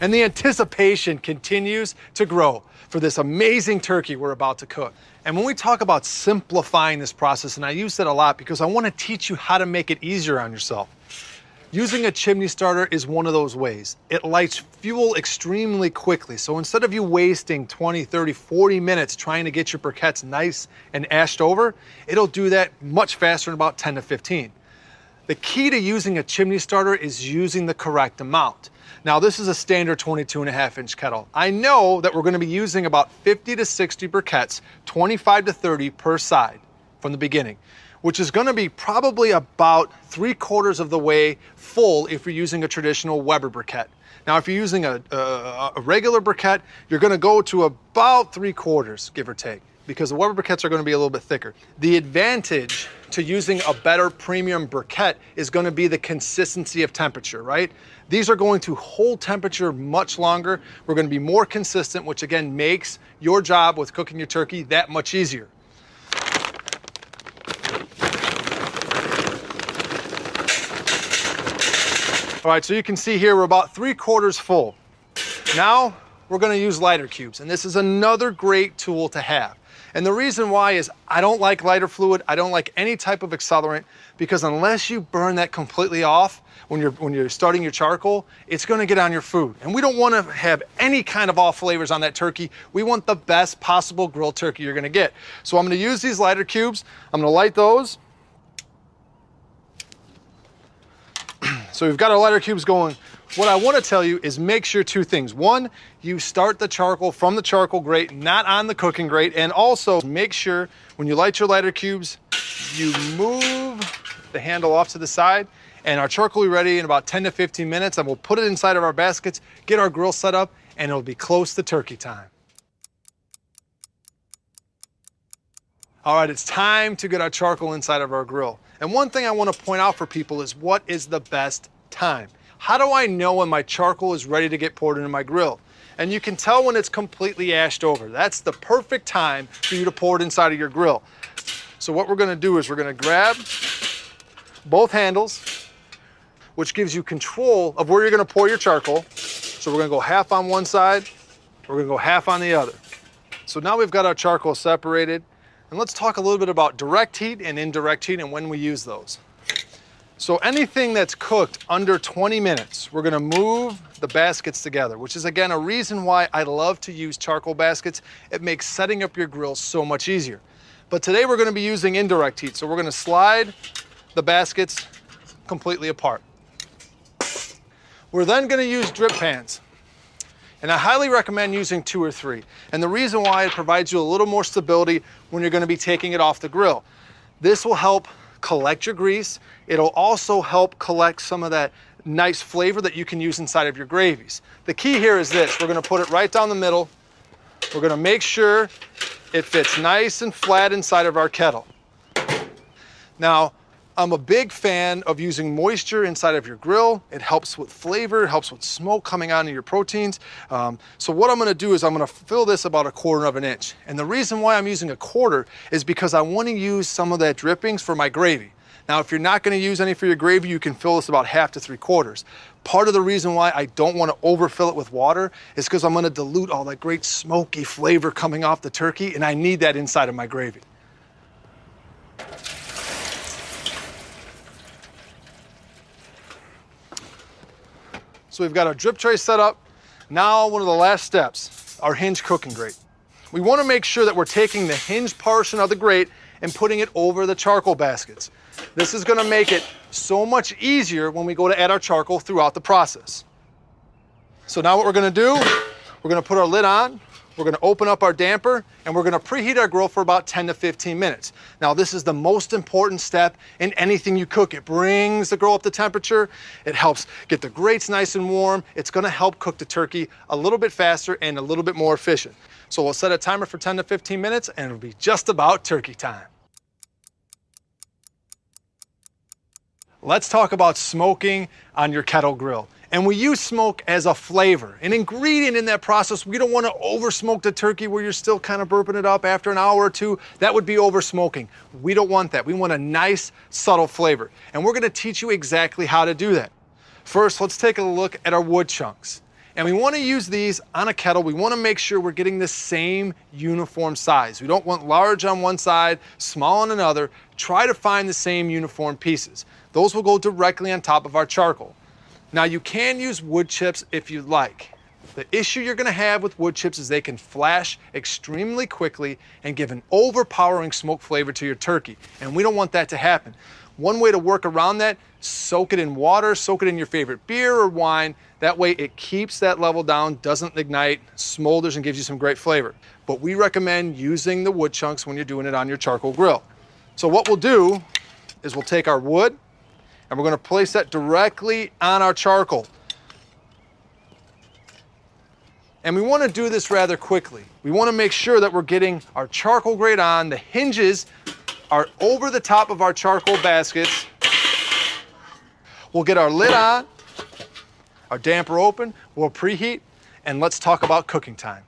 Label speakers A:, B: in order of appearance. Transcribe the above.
A: And the anticipation continues to grow for this amazing turkey we're about to cook. And when we talk about simplifying this process, and I use that a lot because I want to teach you how to make it easier on yourself. Using a chimney starter is one of those ways. It lights fuel extremely quickly. So instead of you wasting 20, 30, 40 minutes trying to get your briquettes nice and ashed over, it'll do that much faster in about 10 to 15. The key to using a chimney starter is using the correct amount. Now this is a standard 22.5-inch kettle. I know that we're going to be using about 50 to 60 briquettes, 25 to 30 per side from the beginning, which is going to be probably about 3/4 of the way full if you're using a traditional Weber briquette. Now if you're using a regular briquette, you're going to go to about 3/4, give or take, because the Weber briquettes are going to be a little bit thicker. The advantage to using a better premium briquette is going to be the consistency of temperature, right? These are going to hold temperature much longer. We're going to be more consistent, which again makes your job with cooking your turkey that much easier. All right, so you can see here we're about 3/4 full. Now we're going to use lighter cubes, and this is another great tool to have. And the reason why is I don't like lighter fluid. I don't like any type of accelerant, because unless you burn that completely off when you're starting your charcoal, it's going to get on your food. And we don't want to have any kind of off flavors on that turkey. We want the best possible grilled turkey you're going to get. So I'm going to use these lighter cubes. I'm going to light those. So we've got our lighter cubes going. What I want to tell you is make sure two things. One, you start the charcoal from the charcoal grate, not on the cooking grate. And also make sure when you light your lighter cubes, you move the handle off to the side, and our charcoal will be ready in about 10 to 15 minutes, and we'll put it inside of our baskets, get our grill set up, and it'll be close to turkey time. All right, it's time to get our charcoal inside of our grill. And one thing I want to point out for people is what is the best time? How do I know when my charcoal is ready to get poured into my grill? And you can tell when it's completely ashed over. That's the perfect time for you to pour it inside of your grill. So what we're going to do is we're going to grab both handles, which gives you control of where you're going to pour your charcoal. So we're going to go half on one side, we're going to go half on the other. So now we've got our charcoal separated. And let's talk a little bit about direct heat and indirect heat and when we use those. So anything that's cooked under 20 minutes, we're gonna move the baskets together, which is again a reason why I love to use charcoal baskets. It makes setting up your grill so much easier. But today we're gonna be using indirect heat. So we're gonna slide the baskets completely apart. We're then gonna use drip pans. And I highly recommend using 2 or 3. And the reason why, it provides you a little more stability when you're going to be taking it off the grill. This will help collect your grease. It'll also help collect some of that nice flavor that you can use inside of your gravies. The key here is this. We're going to put it right down the middle. We're going to make sure it fits nice and flat inside of our kettle. Now, I'm a big fan of using moisture inside of your grill. It helps with flavor, it helps with smoke coming out of your proteins. So what I'm gonna do is I'm gonna fill this about 1/4 of an inch. And the reason why I'm using 1/4 is because I wanna use some of that drippings for my gravy. Now, if you're not gonna use any for your gravy, you can fill this about 1/2 to 3/4. Part of the reason why I don't wanna overfill it with water is because I'm gonna dilute all that great smoky flavor coming off the turkey, and I need that inside of my gravy. So we've got our drip tray set up. Now, one of the last steps, our hinge cooking grate. We want to make sure that we're taking the hinge portion of the grate and putting it over the charcoal baskets. This is going to make it so much easier when we go to add our charcoal throughout the process. So now what we're going to do, we're going to put our lid on, we're going to open up our damper, and we're going to preheat our grill for about 10 to 15 minutes. Now, this is the most important step in anything you cook. It brings the grill up to temperature. It helps get the grates nice and warm. It's going to help cook the turkey a little bit faster and a little bit more efficient. So we'll set a timer for 10 to 15 minutes, and it'll be just about turkey time. Let's talk about smoking on your kettle grill. And we use smoke as a flavor, an ingredient in that process. We don't want to over smoke the turkey where you're still kind of burping it up after an hour or two. That would be over smoking. We don't want that. We want a nice, subtle flavor. And we're going to teach you exactly how to do that. First, let's take a look at our wood chunks. And we want to use these on a kettle. We want to make sure we're getting the same uniform size. We don't want large on one side, small on another. Try to find the same uniform pieces. Those will go directly on top of our charcoal. Now you can use wood chips if you like. The issue you're going to have with wood chips is they can flash extremely quickly and give an overpowering smoke flavor to your turkey. And we don't want that to happen. One way to work around that, soak it in water, soak it in your favorite beer or wine. That way it keeps that level down, doesn't ignite, smolders, and gives you some great flavor. But we recommend using the wood chunks when you're doing it on your charcoal grill. So what we'll do is we'll take our wood and we're going to place that directly on our charcoal. And we want to do this rather quickly. We want to make sure that we're getting our charcoal grate on. The hinges are over the top of our charcoal baskets. We'll get our lid on, our damper open, we'll preheat, and let's talk about cooking time.